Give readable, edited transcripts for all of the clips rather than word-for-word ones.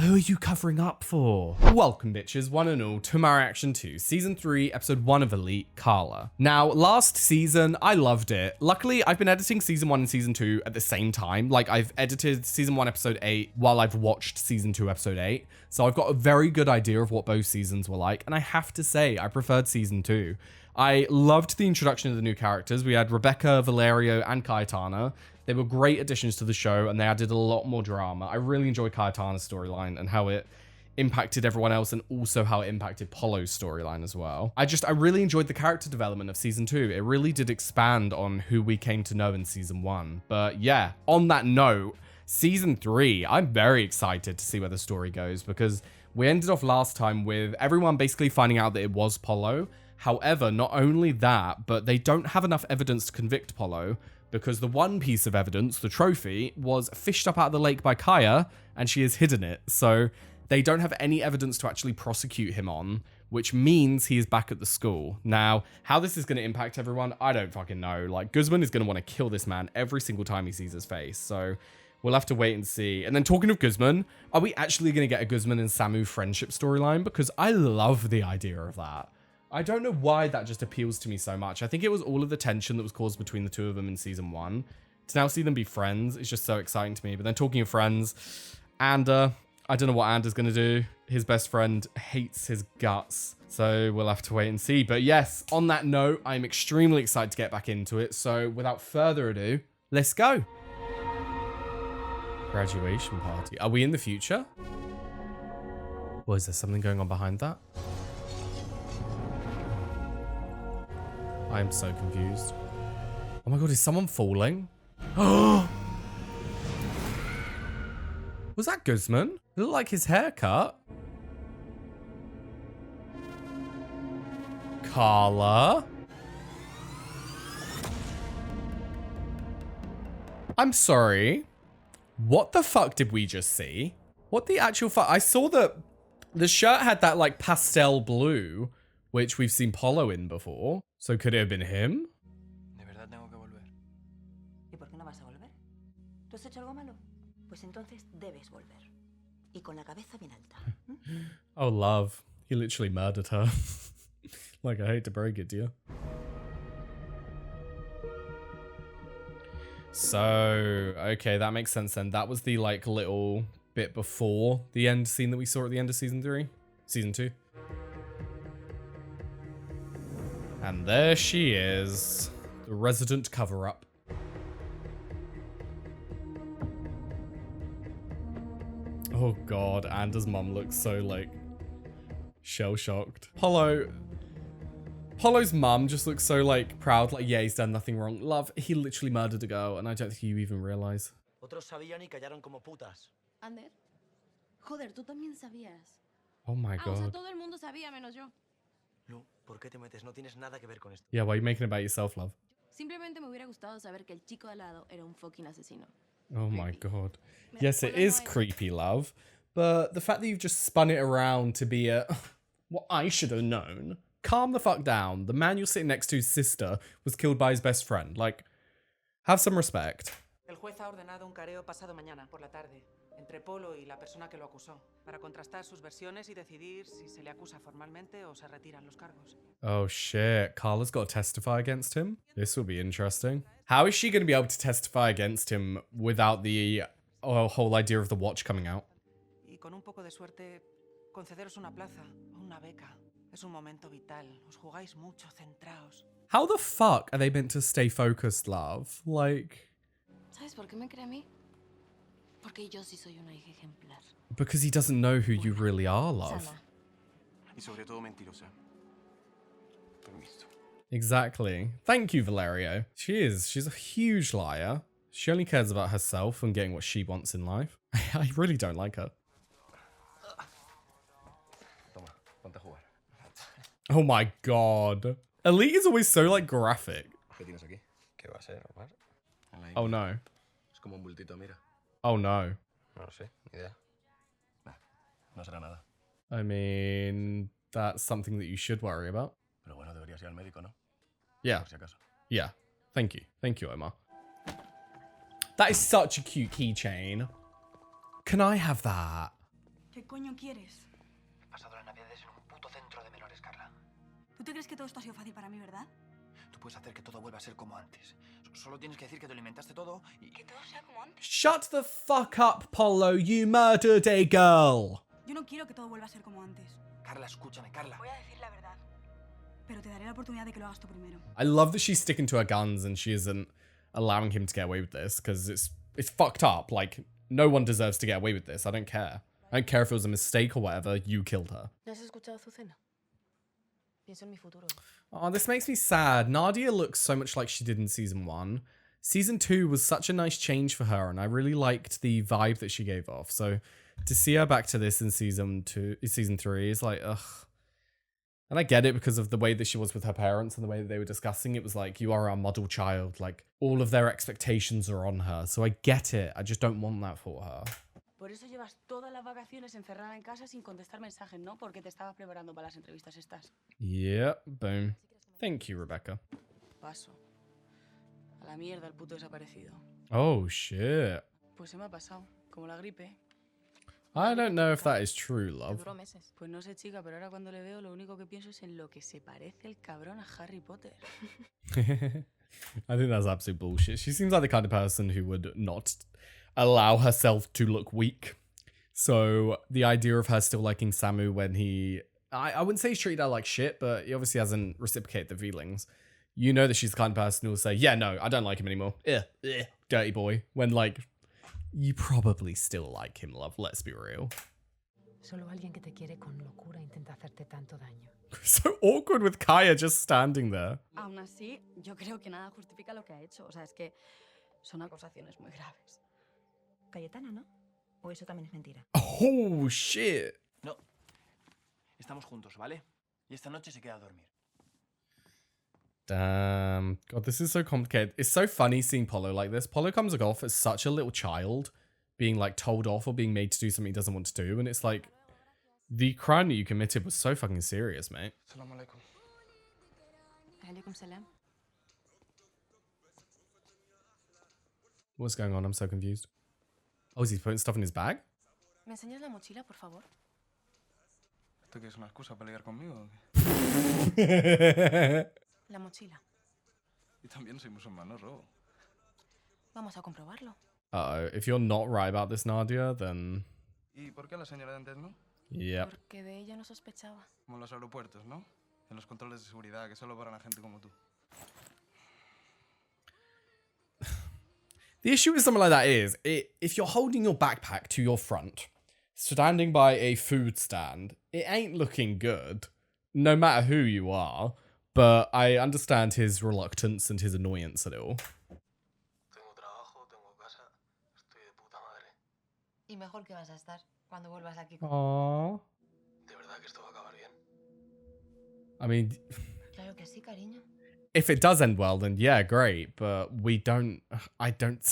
Who are you covering up for? Welcome, bitches, one and all, to my reaction to Season 3, Episode 1 of Elite, Carla. Now, last season, I loved it. Luckily, I've been editing Season 1 and Season 2 at the same time. Like, I've edited Season 1, Episode 8 while I've watched Season 2, Episode 8. So I've got a very good idea of what both seasons were like. And I have to say, I preferred Season 2. I loved the introduction of the new characters. We had Rebecca, Valerio, and Cayetana. They were great additions to the show, and they added a lot more drama. I really enjoyed Cayetana's storyline and how it impacted everyone else, and also how it impacted Polo's storyline as well. I really enjoyed the character development of Season 2. It really did expand on who we came to know in Season 1. But yeah, on that note, Season 3, I'm very excited to see where the story goes, because we ended off last time with everyone basically finding out that it was Polo. However, not only that, but they don't have enough evidence to convict Polo, because the one piece of evidence, the trophy, was fished up out of the lake by Kaya, and she has hidden it. So they don't have any evidence to actually prosecute him on, which means he is back at the school. Now, how this is going to impact everyone, I don't fucking know. Like, Guzman is going to want to kill this man every single time he sees his face. So we'll have to wait and see. And then talking of Guzman, are we actually going to get a Guzman and Samu friendship storyline? Because I love the idea of that. I don't know why that just appeals to me so much. I think it was all of the tension that was caused between the two of them in Season 1. To now see them be friends is just so exciting to me. But then talking of friends, Ander, I don't know what Ander's going to do. His best friend hates his guts. So we'll have to wait and see. But yes, on that note, I'm extremely excited to get back into it. So without further ado, let's go. Graduation party. Are we in the future? Or is there something going on behind that? I am so confused. Oh my god, is someone falling? Oh! Was that Guzman? It looked like his haircut. Carla? I'm sorry. What the fuck did we just see? What the actual fuck? I saw that the shirt had that like pastel blue, which we've seen Polo in before. So could it have been him? De verdad tengo que volver. ¿Y por qué no vas a volver? ¿Tú has hecho algo malo? Pues entonces debes volver. Y con la cabeza bien alta. Oh, love. He literally murdered her. Like, I hate to break it to you. So, okay, that makes sense then. That was the, like, little bit before the end scene that we saw at the end of Season 3. Season 2. And there she is, the resident cover-up. Oh god, Ander's mum looks so, like, shell-shocked. Polo's mum just looks so, like, proud, like, yeah, he's done nothing wrong. Love, he literally murdered a girl, and I don't think you even realize. Otros sabían y callaron como putas. Ander, joder, tú también sabías. Oh my O sea, god. todo el mundo sabía menos yo. Lu, ¿por qué te metes? No tienes nada que ver con esto. Yeah, why are you making it about yourself, love? Simplemente me hubiera gustado saber que el chico de al lado era un fucking asesino. Oh my god. Yes, it is creepy, love. But the fact that you've just spun it around to be a... what I should have known. Calm the fuck down. The man you're sitting next to's sister was killed by his best friend. Like, have some respect. El juez ha ordenado un careo pasado mañana por la tarde entre Polo y la persona que lo acusó para contrastar sus versiones y decidir si se le acusa formalmente o se retiran los cargos. Oh shit, Carla's got to testify against him? This will be interesting. How is she going to be able to testify against him without the whole idea of the watch coming out? Y con un poco de suerte, concederos una plaza o una beca. Es un momento vital. Os jugáis mucho, centraos. How the fuck are they meant to stay focused, love? Like... ¿Sabes por qué me cree a mí? Porque yo sí soy una hija ejemplar. Because he doesn't know who you really are, love. Sana. Y sobre todo mentirosa. Permiso. Exactly. Thank you, Valerio. She's a huge liar. She only cares about herself and getting what she wants in life. I really don't like her. Toma, ponte a jugar. Oh my god. Elite is always so, like, graphic. ¿Qué tienes aquí? ¿Qué va a ser, normal? Oh no. Es como un bultito, mira. Oh no. No lo sé, ni idea. Nah, no será nada. I mean, that's something that you should worry about. Pero bueno, deberías ir al médico, ¿no? Yeah. Por si acaso. Yeah. Thank you. Thank you, Omar. That is such a cute keychain. Can I have that? ¿Qué coño quieres? He pasado las navidades en un puto centro de menores, Carla. ¿Tú te crees que todo esto ha sido fácil para mí, verdad? Tú puedes hacer que todo vuelva a ser como antes. Solo tienes que decir que te alimentaste todo y... Que todo sea como antes. Shut the fuck up, Polo. You murdered a girl. Yo no quiero que todo vuelva a ser como antes. Carla, escúchame, Carla. Voy a decir la verdad. Pero te daré la oportunidad de que lo hagas tú primero. I love that she's sticking to her guns and she isn't allowing him to get away with this because it's fucked up. Like, no one deserves to get away with this. I don't care. I don't care if it was a mistake or whatever. You killed her. ¿No has escuchado Azucena? Pienso en mi futuro. Oh, this makes me sad. Nadia looks so much like she did in season 1. Season 2 was such a nice change for her, and I really liked the vibe that she gave off. So to see her back to this in season 3 is like, ugh. And I get it because of the way that she was with her parents and the way that they were discussing. It was like, you are our model child. Like, all of their expectations are on her. So I get it. I just don't want that for her. Por eso llevas todas las vacaciones encerrada en casa sin contestar mensajes, ¿no? Porque te estabas preparando para las entrevistas estas. Yep, boom. Thank you, Rebecca. Paso. A la mierda el puto desaparecido. Oh, shit. Pues se me ha pasado, como la gripe. I don't know if that is true, love. Duró meses. Pues no sé, chica, pero ahora cuando le veo lo único que pienso es en lo que se parece el cabrón a Harry Potter. I think that's absolute bullshit. She seems like the kind of person who would not allow herself to look weak. So the idea of her still liking Samu when I wouldn't say he's treated her like shit, but he obviously hasn't reciprocated the feelings. You know that she's the kind of person who will say, yeah, no, I don't like him anymore. Dirty boy. When, like, you probably still like him, love. Let's be real. Solo alguien que te quiere con locura intenta hacerte tanto daño. So awkward with Kaya just standing there. Aún así, yo creo que nada justifica lo que ha hecho. O sea, es que son acusaciones muy graves. Cayetana, ¿no? ¿O eso también es mentira? Oh, shit. No. Estamos juntos, ¿vale? Y esta noche se queda a dormir. Damn. God, this is so complicated. It's so funny seeing Polo like this. Polo comes off as such a little child being like told off or being made to do something he doesn't want to do. And it's like, the crime that you committed was so fucking serious, mate. Salam alaikum. Alaikum salam. What's going on? I'm so confused. Oh, is he putting stuff in his bag? ¿Me enseñas la mochila, por favor? ¿Esto qué es una excusa para ligar conmigo o qué? La mochila. Y también soy musulmán, no robo. Vamos a comprobarlo. Uh-oh. If you're not right about this, Nadia, then... ¿Y por qué la señora de antes no? Yep. Porque de ella no sospechaba. Como en los aeropuertos, ¿no? En los controles de seguridad que solo paran a gente como tú. The issue with something like that is, if you're holding your backpack to your front, standing by a food stand, it ain't looking good, no matter who you are. But I understand his reluctance and his annoyance at it all. Tengo trabajo, tengo casa, estoy de puta madre. Y mejor que vas a estar cuando vuelvas aquí. Aww. ¿De verdad que esto va a acabar bien? I mean, Claro que sí, cariño. if it does end well, then yeah, great. But I don't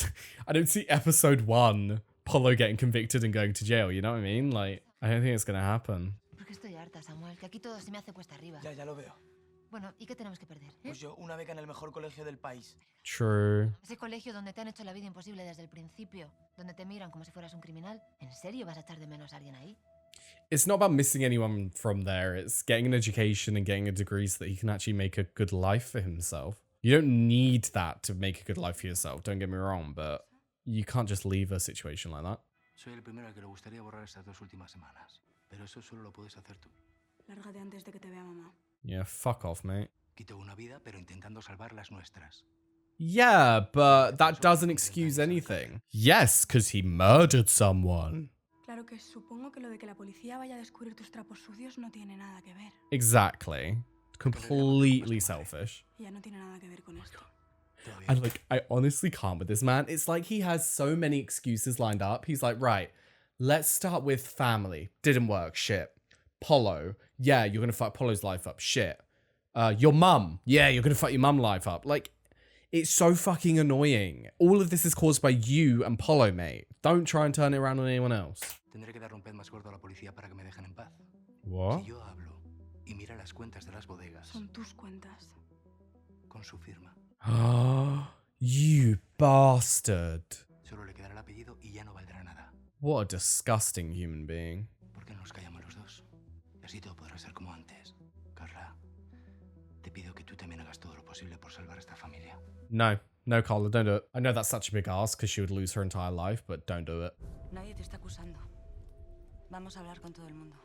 see episode 1 Polo getting convicted and going to jail. You know what I mean? Like, I don't think it's gonna happen. Porque estoy harta, Samuel, que aquí todo se me hace cuesta arriba. Ya lo veo. Bueno, ¿y qué tenemos que perder? Pues yo, una beca en el mejor colegio del país. True. Ese colegio donde te han hecho la vida imposible desde el principio, donde te miran como si fueras un criminal. ¿En serio vas a echar de menos a alguien ahí? It's not about missing anyone from there. It's getting an education and getting a degree so that he can actually make a good life for himself. You don't need that to make a good life for yourself, don't get me wrong, but you can't just leave a situation like that. Soy el primero al que le gustaría borrar estas 2 últimas semanas. Pero eso solo lo puedes hacer tú. Lárgate antes de que te vea mamá. Yeah, fuck off, mate. Quito una vida, pero intentando salvar las nuestras. Yeah, but that doesn't excuse anything. Yes, because he murdered someone. Claro que supongo que lo de que la policía vaya a descubrir tus trapos sucios no tiene nada que ver. Exactly. Completely selfish. Ya no tiene nada que ver con esto. And like, I honestly can't with this man. It's like he has so many excuses lined up. He's like, right, let's start with family. Didn't work. Shit. Polo. Yeah, you're going to fuck Polo's life up. Shit. Your mum. Yeah, you're going to fuck your mum life up. Like, it's so fucking annoying. All of this is caused by you and Polo, mate. Don't try and turn it around on anyone else. Tendré que dar un pez más gordo a la policía para que me dejen en paz. What? Si yo hablo y mira las cuentas de las bodegas Son tus cuentas. con su firma, You bastard. solo le quedará el apellido y ya no valdrá nada. What a disgusting human being. nos callamos los dos. Y así todo podrá ser como antes. Carla, te pido que tú también hagas todo lo posible por salvar a esta familia. No. No, Carla, don't do it. I know that's such a big ask because she would lose her entire life, but don't do it. Nadie te está acusando. Vamos a hablar con todo el mundo.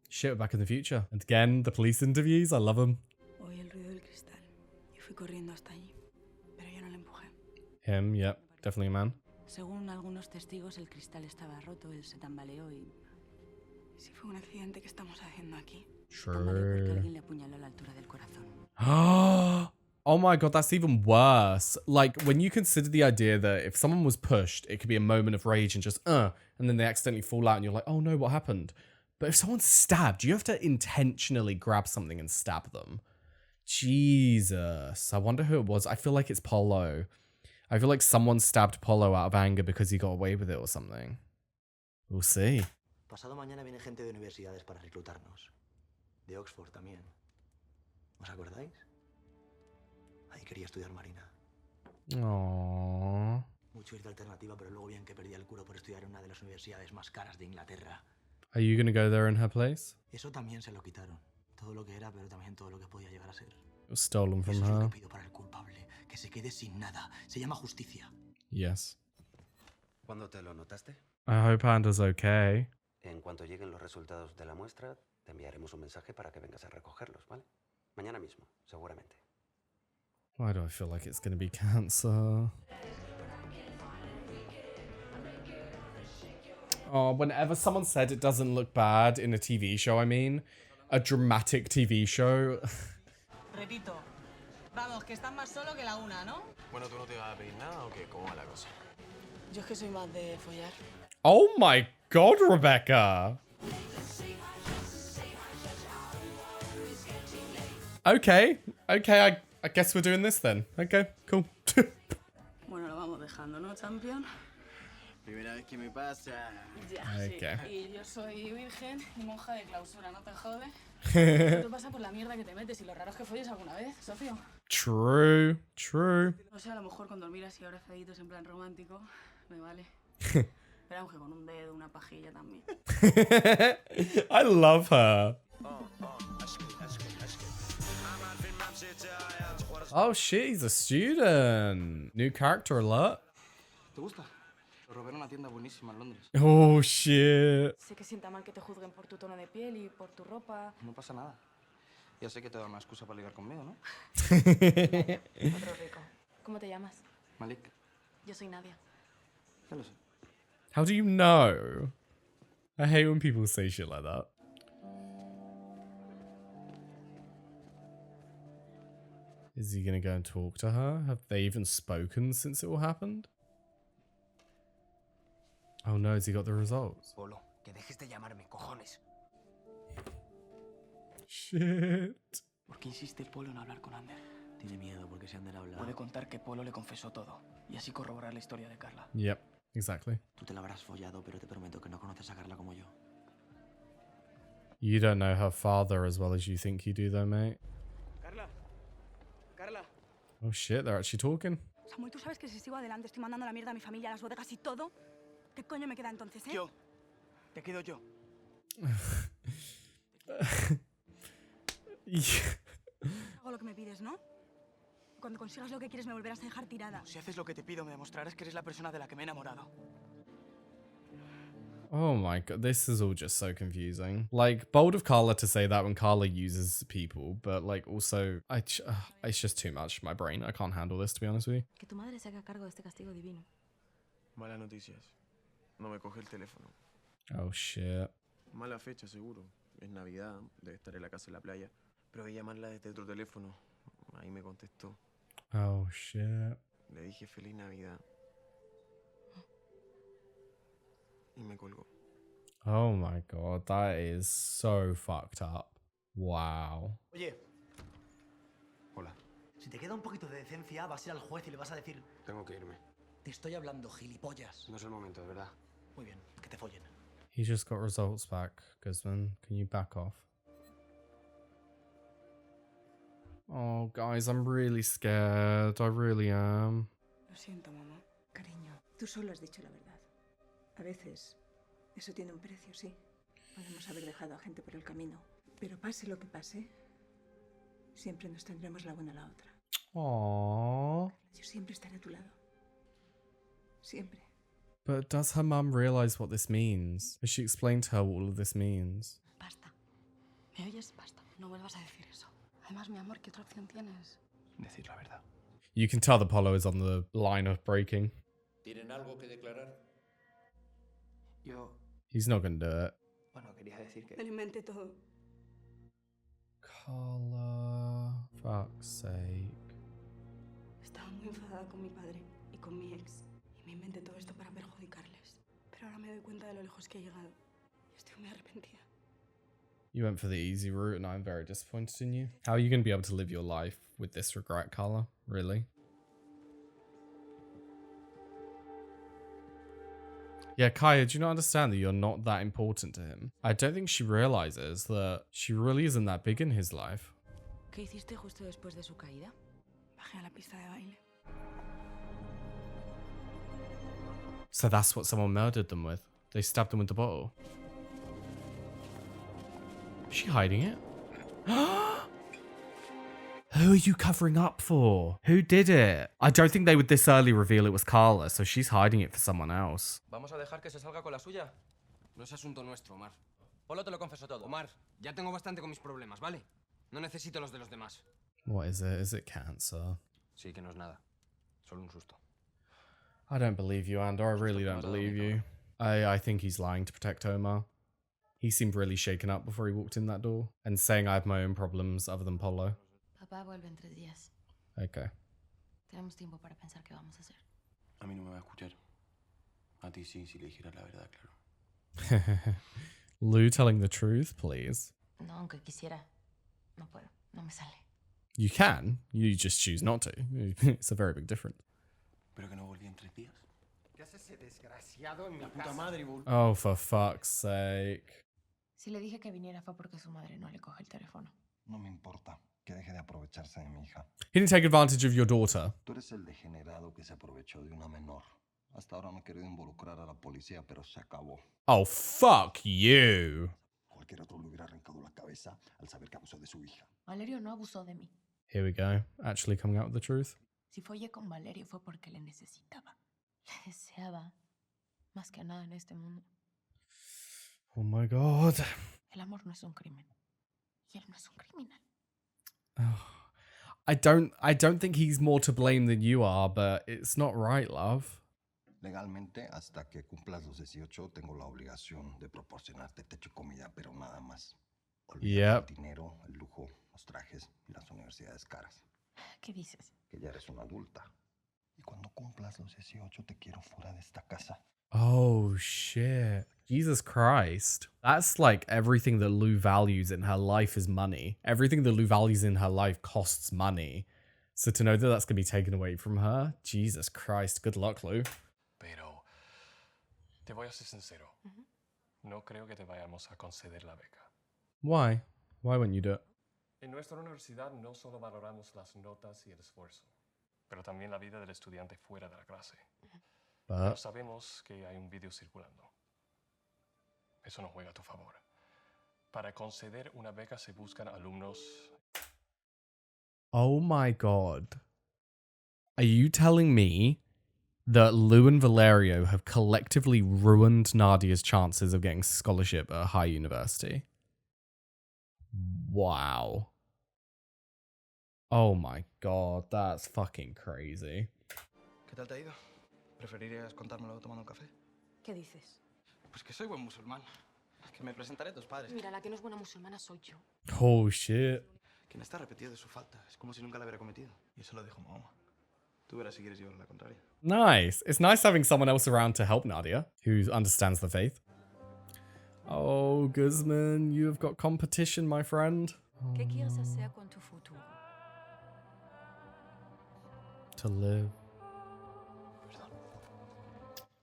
Shit, we're back in the future. And again, the police interviews, I love them. Oí el ruido del cristal y fui corriendo hasta allí, pero yo no le empujé. Him, yep, definitely a man. Según algunos testigos, el cristal estaba roto, él se tambaleó y... Si fue un accidente que estamos haciendo aquí. tambaleó porque True. alguien le apuñaló a la altura del corazón. Oh my god, that's even worse. Like, when you consider the idea that if someone was pushed, it could be a moment of rage and just, and then they accidentally fall out and you're like, oh no, what happened? But if someone's stabbed, you have to intentionally grab something and stab them. Jesus. I wonder who it was. I feel like it's Polo. I feel like someone stabbed Polo out of anger because he got away with it or something. We'll see. Pasado mañana viene gente de universidades para reclutarnos. De Oxford también. ¿Os acordáis? Ahí quería estudiar marina. Aww. Mucho ir de alternativa, pero luego bien que perdía el culo por estudiar en una de las universidades más caras de Inglaterra. Are you gonna go there in her place? Eso también se lo quitaron. Todo lo que era, pero también todo lo que podía llegar a ser. It was stolen from Eso es lo her. que pido para el culpable. Que se quede sin nada. Se llama justicia. Yes. ¿Cuándo te lo notaste? I hope Panda's okay. En cuanto lleguen los resultados de la muestra, te enviaremos un mensaje para que vengas a recogerlos, ¿vale? Mañana mismo, seguramente. Why do I feel like it's gonna be cancer? Oh, whenever someone said it doesn't look bad in a TV show, I mean, a dramatic TV show. Repito. Vamos, que estás más solo que la una, ¿no? Bueno, ¿tú no te vas a pedir nada o qué? ¿Cómo va la cosa? Yo es que soy más de follar. Oh my god, Rebecca! Okay, I guess we're doing this then. Okay, cool. Bueno, lo vamos dejando, ¿no, champion? Primera vez que me pasa. Ya, Okay. sí. Y yo soy virgen y monja de clausura, ¿no te jode? Esto pasa por la mierda que te metes y lo raro es que folles alguna vez, socio. True, true. O sea, a lo mejor con dormir así abrazaditos en plan romántico, me vale. Pero aunque con un dedo, una pajilla también. I love her. Oh shit, he's a student. New character alert. ¿Te gusta? Lo robé en una tienda buenísima en Londres. Oh shit. Sé que sienta mal que te juzguen por tu tono de piel y por tu ropa. No pasa nada. Ya sé que te da una excusa para ligar conmigo, ¿no? Otro rico. ¿Cómo te llamas? Malik, Yo soy Nadia. ya lo sé. How do you know? I hate when people say shit like that. Is he gonna go and talk to her? Have they even spoken since it all happened? Oh no, has he got the results? Polo, que dejes de llamarme, cojones. Shit. ¿Por qué insiste Polo en hablar con Ander? Tiene miedo porque si Ander habla... Puede contar que Polo le confesó todo y así corroborar la historia de Carla. Yep, exactly. Tú te la habrás follado, pero te prometo que no conoces a Carla como yo. You don't know her father as well as you think you do though, mate. Carla. Carla. Oh shit, they're actually talking. Samuel, ¿tú sabes que si sigo adelante estoy mandando la mierda a mi familia, a las bodegas y todo? ¿Qué coño me queda entonces, eh? Yo. Te quedo yo. Hago lo que me pides, ¿no? Cuando consigas lo que quieres me volverás a dejar tirada. Si haces lo que te pido, me demostrarás que eres la persona de la que me he enamorado. Oh my god, this is all just so confusing. Like, bold of Carla to say that when Carla uses people, but like also, it's just too much. My brain, I can't handle this, to be honest with you. Que tu madre se haga cargo de este castigo divino. Malas noticias. No me coge el teléfono. Oh shit. Mala fecha, seguro. Es Navidad, debe estar en la casa en la playa. Pero voy a llamarla desde otro teléfono. Ahí me contestó. Oh shit. Le dije feliz Navidad. Y me colgó. Oh my god, that is so fucked up. Wow. Oye. Hola. Si te queda un poquito de decencia, vas a ir al juez y le vas a decir... Tengo que irme. Te estoy hablando, gilipollas. No es el momento, de verdad. Muy bien, que te follen. He just got results back, Guzman. Can you back off? Oh, guys, I'm really scared. I really am. Lo siento, mamá. Cariño, tú solo has dicho la verdad. A veces, eso tiene un precio, sí. Podemos haber dejado a gente por el camino, pero pase lo que pase, siempre nos tendremos la una a la otra. Aww. Yo siempre estaré a tu lado. Siempre. But does her mum realize what this means? Has she explained to her what all of this means? Basta. ¿Me oyes? Basta. No vuelvas a decir eso. Además, mi amor, ¿qué otra opción tienes? Decir la verdad. You can tell the Polo is on the line of breaking. ¿Tienen algo que declarar? Yo, He's not gonna do it. bueno, quería decir que... Me lo inventé todo. Carla, fuck's sake. Estaba muy enfadada con mi padre y con mi ex. Y me inventé todo esto para perjudicarles. Pero ahora me doy cuenta de lo lejos que he llegado. Y estoy muy arrepentida. You went for the easy route and I'm very disappointed in you. How are you gonna be able to live your life with this regret, Carla? Really? Yeah, Kaya, do you not understand that you're not that important to him? I don't think she realizes that she really isn't that big in his life. ¿Qué hiciste justo después de su caída? Bajé a la pista de baile. So that's what someone murdered them with. They stabbed them with the bottle. Is she hiding it? Who are you covering up for? Who did it? I don't think they would this early reveal it was Carla, so she's hiding it for someone else. ¿Vamos a dejar que se salga con la suya? No es asunto nuestro, Omar. Polo te lo confesó todo. Omar, ya tengo bastante con mis problemas, ¿vale? No necesito los de los demás. What is it? Is it cancer? Sí, que no es nada. Solo un susto. I don't believe you, Andor. I really don't believe you. I think he's lying to protect Omar. He seemed really shaken up before he walked in that door and saying I have my own problems other than Polo. Papá vuelve en 3 días. Okay. Tenemos tiempo para pensar qué vamos a hacer. A mí no me va a escuchar. A ti sí, si le dijeras la verdad, claro. Lou telling the truth, please. No, aunque quisiera. No puedo. No me sale. You can. You just choose not to. It's a very big difference. Pero que no volví en 3 días. ¿Qué hace ese desgraciado en mi La puta casa? madre, boludo. Oh, for fuck's sake. Si le dije que viniera fue porque su madre no le coge el teléfono. No me importa que deje de aprovecharse de mi hija. He didn't take advantage of your daughter. Tú eres el degenerado que se aprovechó de una menor. Hasta ahora no he querido involucrar a la policía, pero se acabó. Oh, fuck you. Cualquier otro le hubiera arrancado la cabeza al saber que abusó de su hija. Valerio no abusó de mí. Here we go. Actually coming out with the truth. Si follé con Valerio fue porque le necesitaba. Le deseaba. Más que nada en este mundo. Oh my god. El amor no es un crimen. Y él no es un criminal. I don't think he's more to blame than you are, but it's not right, love. Legalmente, hasta que cumplas los 18, tengo la obligación de proporcionarte techo y comida, pero nada más. Olvídate el dinero, el lujo, los trajes y las universidades caras. ¿Qué dices? Que ya eres una adulta. Y cuando cumplas los 18, te quiero fuera de esta casa. Oh, shit. Jesus Christ. That's like everything that Lou values in her life is money. Everything that Lou values in her life costs money. So to know that that's going to be taken away from her, Jesus Christ. Good luck, Lou. Pero te voy a ser sincero. No creo que te vayamos a conceder la beca. Why? Why wouldn't you do it? En nuestra universidad no solo valoramos las notas y el esfuerzo, pero también la vida del estudiante fuera de la clase. Pero sabemos que hay un vídeo circulando. Eso no juega a tu favor. Para conceder una beca se buscan alumnos. Oh my god. Are you telling me that Lou and Valerio have collectively ruined Nadia's chances of getting scholarship at a high university? Wow. Oh my god, that's fucking crazy. ¿Qué tal te ha ido? ¿Preferirías contármelo tomando un café? ¿Qué dices? Pues que soy buen musulmán. Que me presentaré a tus padres. Mira, la que no es buena musulmana soy yo. Oh shit. Quien está arrepentido de su falta. Es como si nunca la hubiera cometido. Y eso lo dijo mamá. Tú verás si quieres llevar la contraria. Nice. It's nice having someone else around to help Nadia, who understands the faith. Oh, Guzman, you have got competition, my friend. ¿Qué quieres hacer con tu futuro? To live.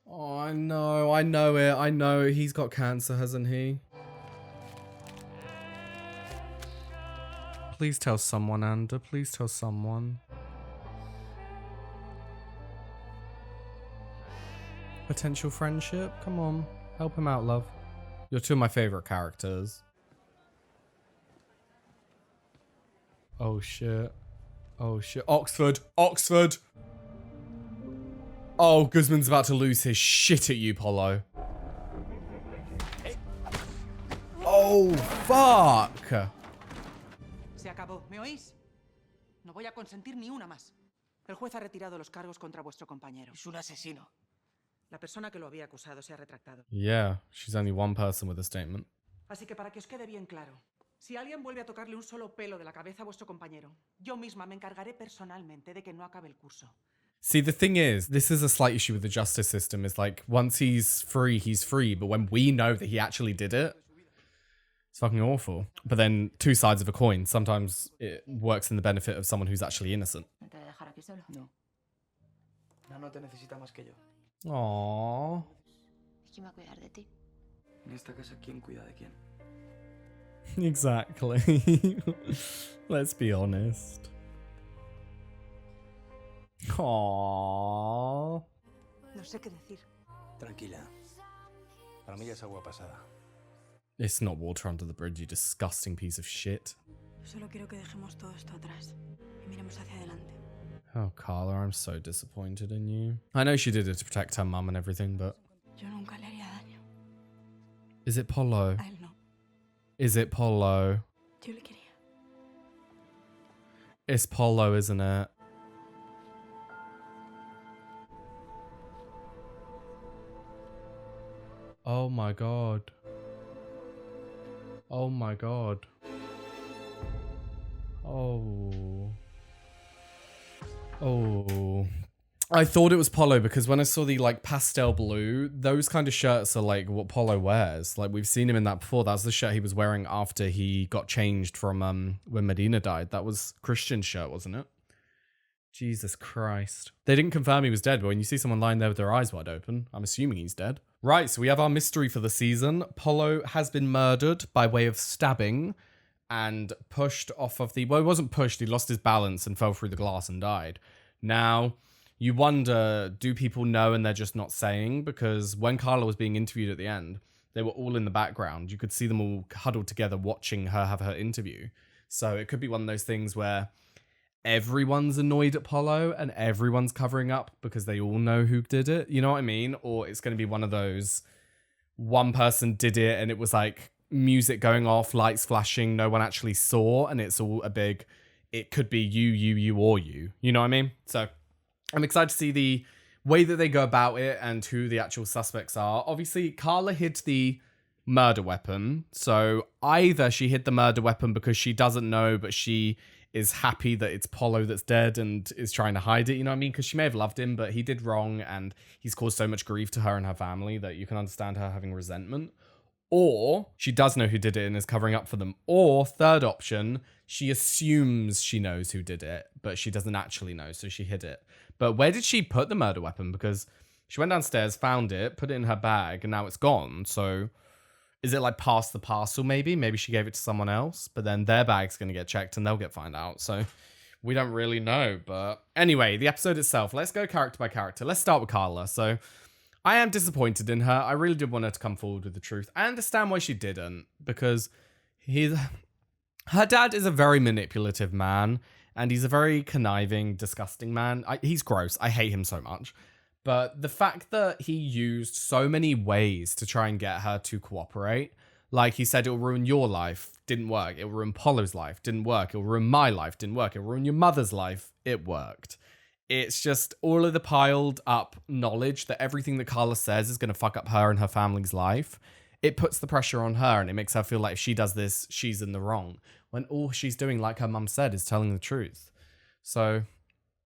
Oh, I know it. I know he's got cancer, hasn't he? Please tell someone, Anda. Please tell someone. Potential friendship? Come on. Help him out, love. You're two of my favorite characters. Oh shit. Oh shit. Oxford. Oxford. Oh, Guzman's about to lose his shit at you, Polo. Oh, fuck. Se acabó, ¿me oís? No voy a consentir ni una más. El juez ha retirado los cargos contra vuestro compañero. Es un asesino. La persona que lo había acusado se ha retractado. Yeah, she's only one person with a statement. Así que para que os quede bien claro, si alguien vuelve a tocarle un solo pelo de la cabeza a vuestro compañero, yo misma me encargaré personalmente de que no acabe el curso. See, the thing is, this is a slight issue with the justice system. Is like, once he's free. But when we know that he actually did it, it's fucking awful. But then, two sides of a coin. Sometimes it works in the benefit of someone who's actually innocent. ¿No te voy a dejar aquí solo? No. No te necesita más que yo. Aww. ¿Quién va a cuidar de ti? En esta casa, ¿quién cuida de quién? Exactly. Let's be honest. Aww. No sé qué decir. Tranquila. Para mí ya es agua pasada. It's not water under the bridge, you disgusting piece of shit. Solo quiero que dejemos todo esto atrás y miremos hacia adelante. Oh, Carla, I'm so disappointed in you. I know she did it to protect her mum and everything, but... Yo nunca le haría daño. Is it Polo? A él no. Is it Polo? Yo le quería. It's Polo, isn't it? Oh my god. Oh my god. Oh. Oh. I thought it was Polo because when I saw the like pastel blue, those kind of shirts are like what Polo wears. Like we've seen him in that before. That was the shirt he was wearing after he got changed from when Medina died. That was Christian's shirt, wasn't it? Jesus Christ. They didn't confirm he was dead, but when you see someone lying there with their eyes wide open, I'm assuming he's dead. Right, so we have our mystery for the season. Polo has been murdered by way of stabbing and pushed off of the... Well, he wasn't pushed, he lost his balance and fell through the glass and died. Now, you wonder, do people know and they're just not saying? Because when Carla was being interviewed at the end, they were all in the background. You could see them all huddled together watching her have her interview. So it could be one of those things where everyone's annoyed at Polo and everyone's covering up because they all know who did it. You know what I mean? Or it's going to be one of those, one person did it and it was like music going off, lights flashing, no one actually saw, and it's all a big, it could be you, or you. You know what I mean? So I'm excited to see the way that they go about it and who the actual suspects are. Obviously, Carla hid the murder weapon. So either she hid the murder weapon because she doesn't know, but she is happy that it's Polo that's dead and is trying to hide it, you know what I mean? Because she may have loved him, but he did wrong and he's caused so much grief to her and her family that you can understand her having resentment. Or she does know who did it and is covering up for them. Or third option, she assumes she knows who did it, but she doesn't actually know, so she hid it. But where did she put the murder weapon? Because she went downstairs, found it, put it in her bag, and now it's gone. So is it like past the parcel maybe? Maybe she gave it to someone else, but then their bag's going to get checked and they'll get found out. So we don't really know. But anyway, the episode itself, let's go character by character. Let's start with Carla. So I am disappointed in her. I really did want her to come forward with the truth. I understand why she didn't, because her dad is a very manipulative man and he's a very conniving, disgusting man. He's gross. I hate him so much. But the fact that he used so many ways to try and get her to cooperate, like he said, it'll ruin your life, didn't work. It'll ruin Polo's life, didn't work. It'll ruin my life, didn't work. It'll ruin your mother's life, it worked. It's just all of the piled up knowledge that everything that Carla says is going to fuck up her and her family's life. It puts the pressure on her and it makes her feel like if she does this, she's in the wrong. When all she's doing, like her mum said, is telling the truth. So,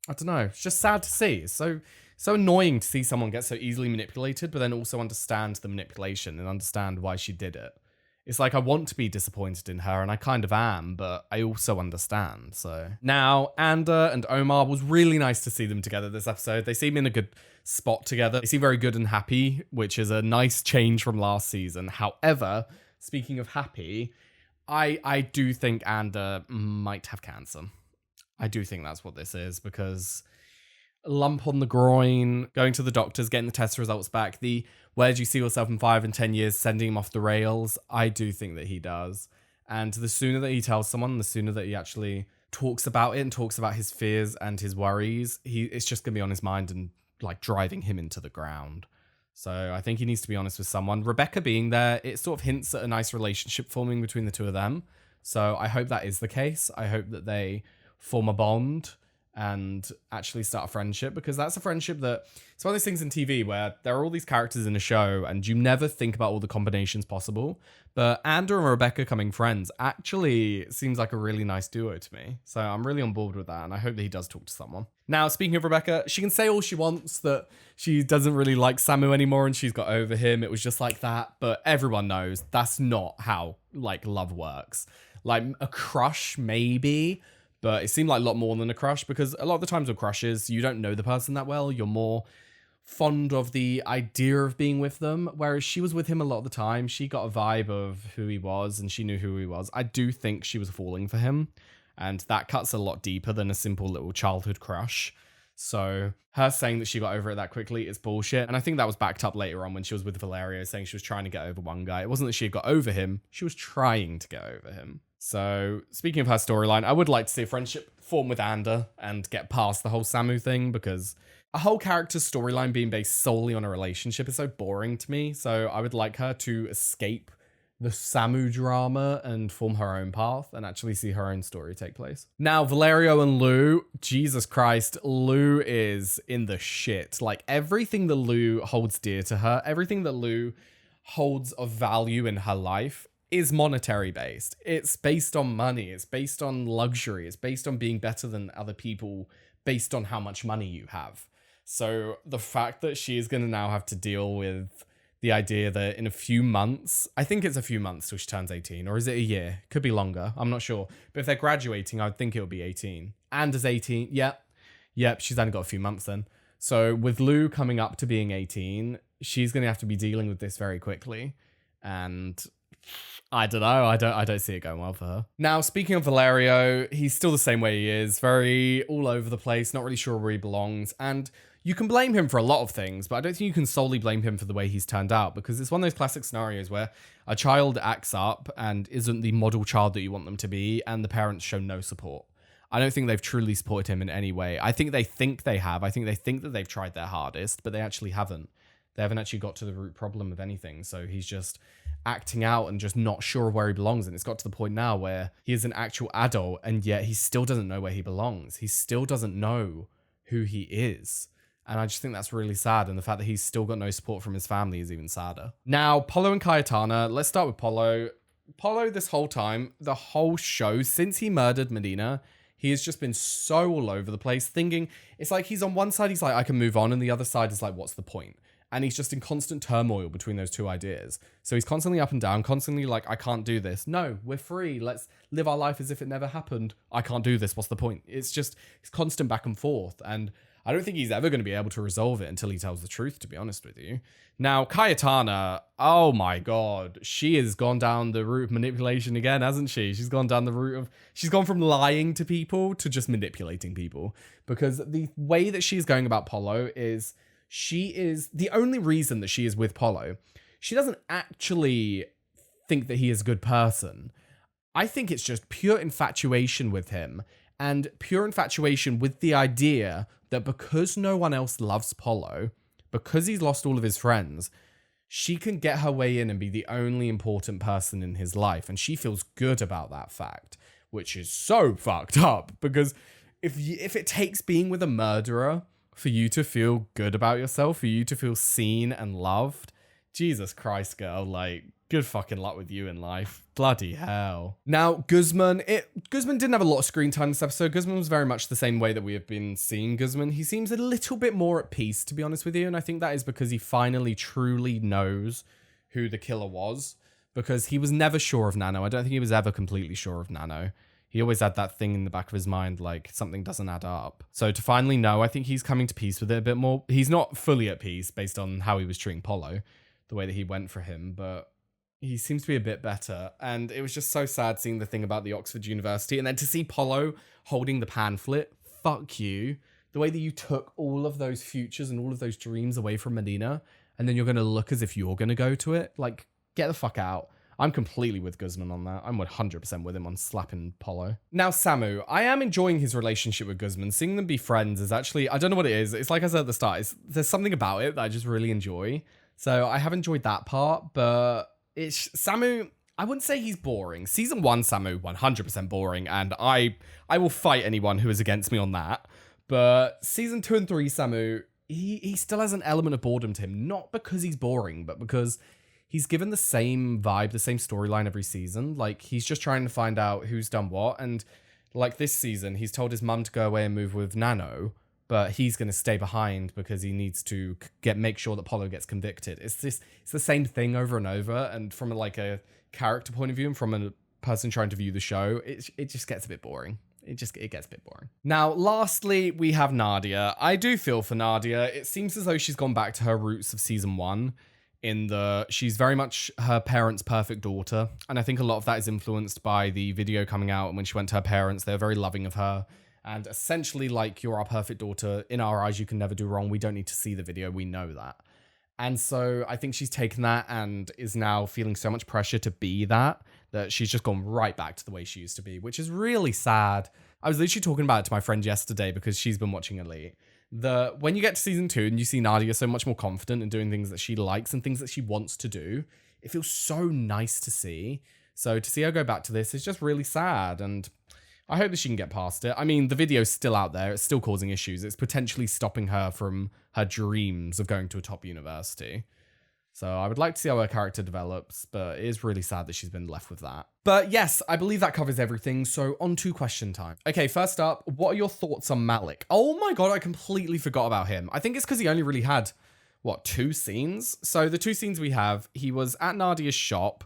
I don't know. It's just sad to see. It's so annoying to see someone get so easily manipulated, but then also understand the manipulation and understand why she did it. It's like I want to be disappointed in her, and I kind of am, but I also understand. So now, Ander and Omar, was really nice to see them together this episode. They seem in a good spot together. They seem very good and happy, which is a nice change from last season. However, speaking of happy, I do think Ander might have cancer. I do think that's what this is, because lump on the groin, going to the doctors, getting the test results back, the where do you see yourself in 5 and 10 years, sending him off the rails, I do think that he does. And the sooner that he tells someone, the sooner that he actually talks about it and talks about his fears and his worries, it's just going to be on his mind and like driving him into the ground. So I think he needs to be honest with someone. Rebecca being there, it sort of hints at a nice relationship forming between the two of them. So I hope that is the case. I hope that they form a bond and actually start a friendship, because that's a friendship that it's one of those things in TV where there are all these characters in a show and you never think about all the combinations possible. But Andrew and Rebecca coming friends actually seems like a really nice duo to me. So I'm really on board with that, and I hope that he does talk to someone. Now, speaking of Rebecca, she can say all she wants that she doesn't really like Samu anymore and she's got over him. It was just like that. But everyone knows that's not how like love works. Like a crush, maybe, but it seemed like a lot more than a crush, because a lot of the times with crushes, you don't know the person that well. You're more fond of the idea of being with them, whereas she was with him a lot of the time. She got a vibe of who he was and she knew who he was. I do think she was falling for him, and that cuts a lot deeper than a simple little childhood crush. So her saying that she got over it that quickly is bullshit. And I think that was backed up later on when she was with Valerio, saying she was trying to get over one guy. It wasn't that she had got over him, she was trying to get over him. So speaking of her storyline, I would like to see a friendship form with Ander and get past the whole Samu thing, because a whole character's storyline being based solely on a relationship is so boring to me. So I would like her to escape the Samu drama and form her own path and actually see her own story take place. Now, Valerio and Lou, Jesus Christ, Lou is in the shit. Like everything that Lou holds dear to her, everything that Lou holds of value in her life is monetary based. It's based on money. It's based on luxury. It's based on being better than other people based on how much money you have. So the fact that she is going to now have to deal with the idea that in a few months, I think it's a few months till she turns 18, or is it a year? Could be longer. I'm not sure. But if they're graduating, I'd think it would be 18. And as 18, yep, she's only got a few months then. So with Lou coming up to being 18, she's going to have to be dealing with this very quickly. And I don't know. I don't see it going well for her. Now, speaking of Valerio, he's still the same way he is. Very all over the place, not really sure where he belongs. And you can blame him for a lot of things, but I don't think you can solely blame him for the way he's turned out, because it's one of those classic scenarios where a child acts up and isn't the model child that you want them to be, and the parents show no support. I don't think they've truly supported him in any way. I think they have. I think they think that they've tried their hardest, but they actually haven't. They haven't actually got to the root problem of anything. So he's just acting out and just not sure of where he belongs. And it's got to the point now where he is an actual adult, and yet he still doesn't know where he belongs. He still doesn't know who he is. And I just think that's really sad. And the fact that he's still got no support from his family is even sadder. Now, Polo and Cayetana, let's start with Polo. Polo, this whole time, the whole show, since he murdered Medina, he has just been so all over the place, thinking, it's like he's on one side, he's like, I can move on. And the other side is like, what's the point? And he's just in constant turmoil between those two ideas. So he's constantly up and down, constantly like, I can't do this. No, we're free. Let's live our life as if it never happened. I can't do this. What's the point? It's constant back and forth. And I don't think he's ever going to be able to resolve it until he tells the truth, to be honest with you. Now, Cayetana, oh my God, she has gone down the route of manipulation again, hasn't she? She's gone down the route of, she's gone from lying to people to just manipulating people. Because the way that she's going about Polo is, she is the only reason that she is with Polo. She doesn't actually think that he is a good person. I think it's just pure infatuation with him, and pure infatuation with the idea that because no one else loves Polo, because he's lost all of his friends, she can get her way in and be the only important person in his life. And she feels good about that fact, which is so fucked up, because if it takes being with a murderer for you to feel good about yourself, for you to feel seen and loved, Jesus Christ, girl, like, good fucking luck with you in life. Bloody hell. Now, Guzman didn't have a lot of screen time this episode. Guzman was very much the same way that we have been seeing Guzman. He seems a little bit more at peace, to be honest with you, and I think that is because he finally truly knows who the killer was, because he was never sure of Nano. I don't think he was ever completely sure of Nano. He always had that thing in the back of his mind, like, something doesn't add up. So to finally know, I think he's coming to peace with it a bit more. He's not fully at peace based on how he was treating Polo, the way that he went for him, but he seems to be a bit better. And it was just so sad seeing the thing about the Oxford University, and then to see Polo holding the pamphlet, fuck you. the way that you took all of those futures and all of those dreams away from Medina, and then you're going to look as if you're going to go to it. Like, get the fuck out. I'm completely with Guzman on that. I'm 100% with him on slapping Polo. Now, Samu, I am enjoying his relationship with Guzman. Seeing them be friends is actually, I don't know what it is. It's like I said at the start, there's something about it that I just really enjoy. So I have enjoyed that part, but it's Samu, I wouldn't say he's boring. Season 1 Samu, 100% boring, and I will fight anyone who is against me on that. But season 2 and 3 Samu, he still has an element of boredom to him, not because he's boring, but because he's given the same vibe, the same storyline every season. Like, he's just trying to find out who's done what. And like this season, he's told his mum to go away and move with Nano, but he's going to stay behind because he needs to make sure that Polo gets convicted. It's the same thing over and over. And from like a character point of view and from a person trying to view the show, it just gets a bit boring. It gets a bit boring. Now, lastly, we have Nadia. I do feel for Nadia. It seems as though she's gone back to her roots of season 1. She's very much her parents' perfect daughter. And I think a lot of that is influenced by the video coming out. And when she went to her parents, they were very loving of her. And essentially, like, you're our perfect daughter. In our eyes, you can never do wrong. We don't need to see the video. We know that. And so I think she's taken that and is now feeling so much pressure to be that she's just gone right back to the way she used to be, which is really sad. I was literally talking about it to my friend yesterday because she's been watching Elite. When you get to season 2 and you see Nadia so much more confident in doing things that she likes and things that she wants to do, it feels so nice to see. So to see her go back to this is just really sad, and I hope that she can get past it. I mean, the video's still out there. It's still causing issues. It's potentially stopping her from her dreams of going to a top university. So I would like to see how her character develops, but it is really sad that she's been left with that. But yes, I believe that covers everything. So on to question time. Okay, first up, what are your thoughts on Malik? Oh my God, I completely forgot about him. I think it's because he only really had, 2 scenes? So the 2 scenes we have, he was at Nadia's shop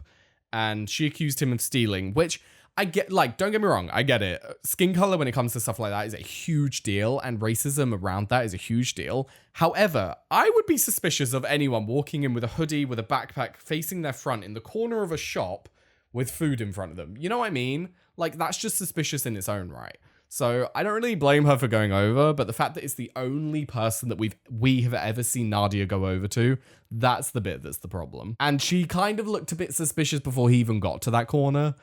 and she accused him of stealing, which I get, like, don't get me wrong, I get it. Skin color when it comes to stuff like that is a huge deal, and racism around that is a huge deal. However, I would be suspicious of anyone walking in with a hoodie, with a backpack, facing their front in the corner of a shop with food in front of them. You know what I mean? Like, that's just suspicious in its own right. So I don't really blame her for going over, but the fact that it's the only person that we have ever seen Nadia go over to, that's the bit that's the problem. And she kind of looked a bit suspicious before he even got to that corner.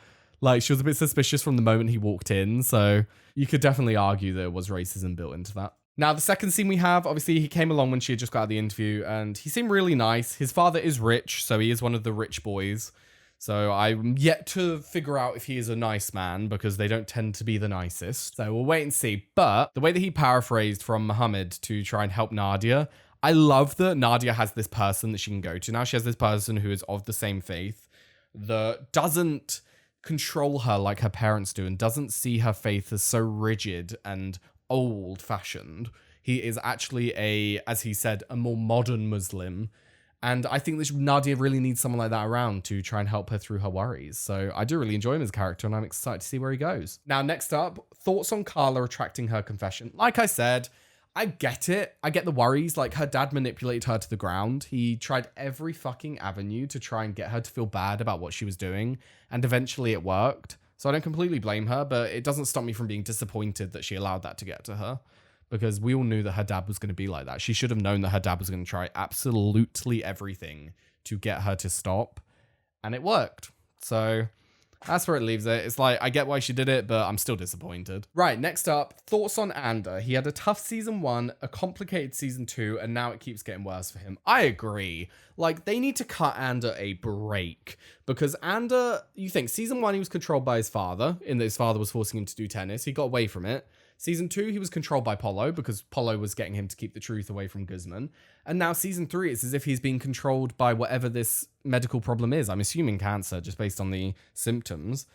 Like, she was a bit suspicious from the moment he walked in, so you could definitely argue there was racism built into that. Now, the second scene we have, obviously, he came along when she had just got out of the interview, and he seemed really nice. His father is rich, so he is one of the rich boys. So I'm yet to figure out if he is a nice man, because they don't tend to be the nicest. So we'll wait and see. But the way that he paraphrased from Muhammad to try and help Nadia, I love that Nadia has this person that she can go to. Now she has this person who is of the same faith that doesn't control her like her parents do and doesn't see her faith as so rigid and old-fashioned. He is actually as he said, a more modern Muslim. And I think that Nadia really needs someone like that around to try and help her through her worries. So I do really enjoy him as a character, and I'm excited to see where he goes. Now, next up, thoughts on Carla retracting her confession. Like I said, I get it. I get the worries. Like, her dad manipulated her to the ground. He tried every fucking avenue to try and get her to feel bad about what she was doing. And eventually it worked. So I don't completely blame her, but it doesn't stop me from being disappointed that she allowed that to get to her. Because we all knew that her dad was going to be like that. She should have known that her dad was going to try absolutely everything to get her to stop. And it worked. So that's where it leaves it. It's like, I get why she did it, but I'm still disappointed. Right, next up, thoughts on Ander. He had a tough season 1, a complicated season 2, and now it keeps getting worse for him. I agree. Like, they need to cut Ander a break. Because Ander, you think, season 1, he was controlled by his father, in that his father was forcing him to do tennis. He got away from it. Season 2, he was controlled by Polo because Polo was getting him to keep the truth away from Guzman. And now season 3, it's as if he's being controlled by whatever this medical problem is. I'm assuming cancer, just based on the symptoms.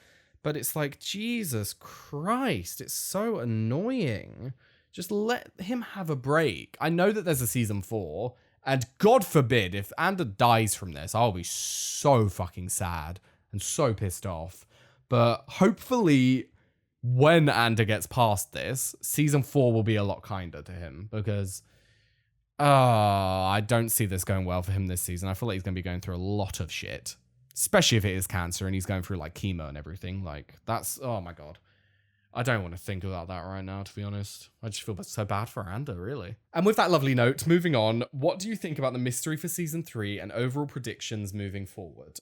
But it's like, Jesus Christ, it's so annoying. Just let him have a break. I know that there's a season 4, and God forbid, if Ander dies from this, I'll be so fucking sad and so pissed off. But hopefully, when Ander gets past this, season 4 will be a lot kinder to him, because I don't see this going well for him this season. I feel like he's going to be going through a lot of shit, especially if it is cancer and he's going through like chemo and everything. Like, that's, oh my God. I don't want to think about that right now, to be honest. I just feel so bad for Ander, really. And with that lovely note, moving on, what do you think about the mystery for season 3 and overall predictions moving forward?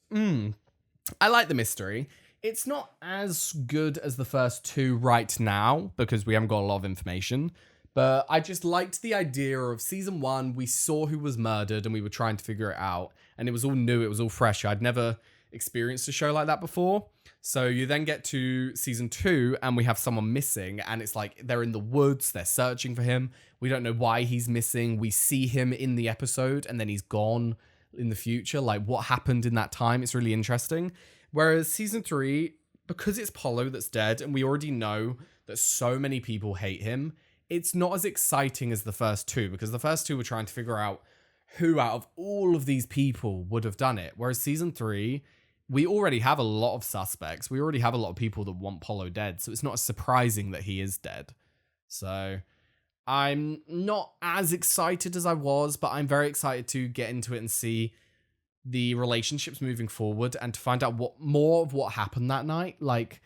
I like the mystery. It's not as good as the first 2 right now, because we haven't got a lot of information. But I just liked the idea of season 1, we saw who was murdered and we were trying to figure it out. And it was all new, it was all fresh. I'd never experienced a show like that before. So you then get to season 2 and we have someone missing, and it's like they're in the woods, they're searching for him. We don't know why he's missing. We see him in the episode and then he's gone in the future. Like, what happened in that time? It's really interesting. Whereas season 3, because it's Polo that's dead and we already know that so many people hate him, it's not as exciting as the first 2, because the first 2 were trying to figure out who out of all of these people would have done it. Whereas season 3, we already have a lot of suspects. We already have a lot of people that want Polo dead. So it's not surprising that he is dead. So I'm not as excited as I was, but I'm very excited to get into it and see the relationships moving forward and to find out what more of what happened that night. Like,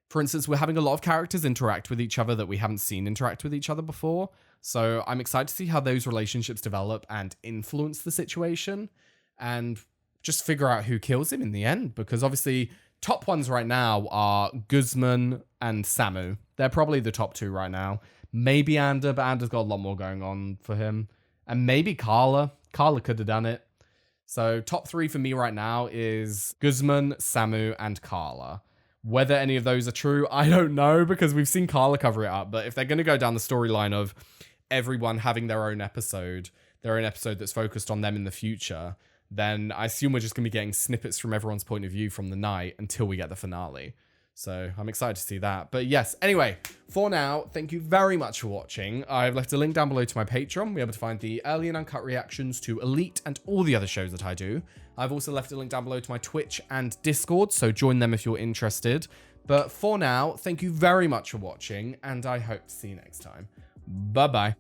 for instance, we're having a lot of characters interact with each other that we haven't seen interact with each other before. So I'm excited to see how those relationships develop and influence the situation and just figure out who kills him in the end. Because obviously, top ones right now are Guzman and Samu. They're probably the top 2 right now. Maybe Ander, but Ander's got a lot more going on for him. And maybe Carla. Carla could have done it. So top 3 for me right now is Guzman, Samu, and Carla. Whether any of those are true, I don't know, because we've seen Carla cover it up. But if they're going to go down the storyline of everyone having their own episode that's focused on them in the future, then I assume we're just going to be getting snippets from everyone's point of view from the night until we get the finale. So I'm excited to see that. But yes, anyway, for now, thank you very much for watching. I've left a link down below to my Patreon. We're able to find the early and uncut reactions to Elite and all the other shows that I do. I've also left a link down below to my Twitch and Discord, so join them if you're interested. But for now, thank you very much for watching, and I hope to see you next time. Bye-bye.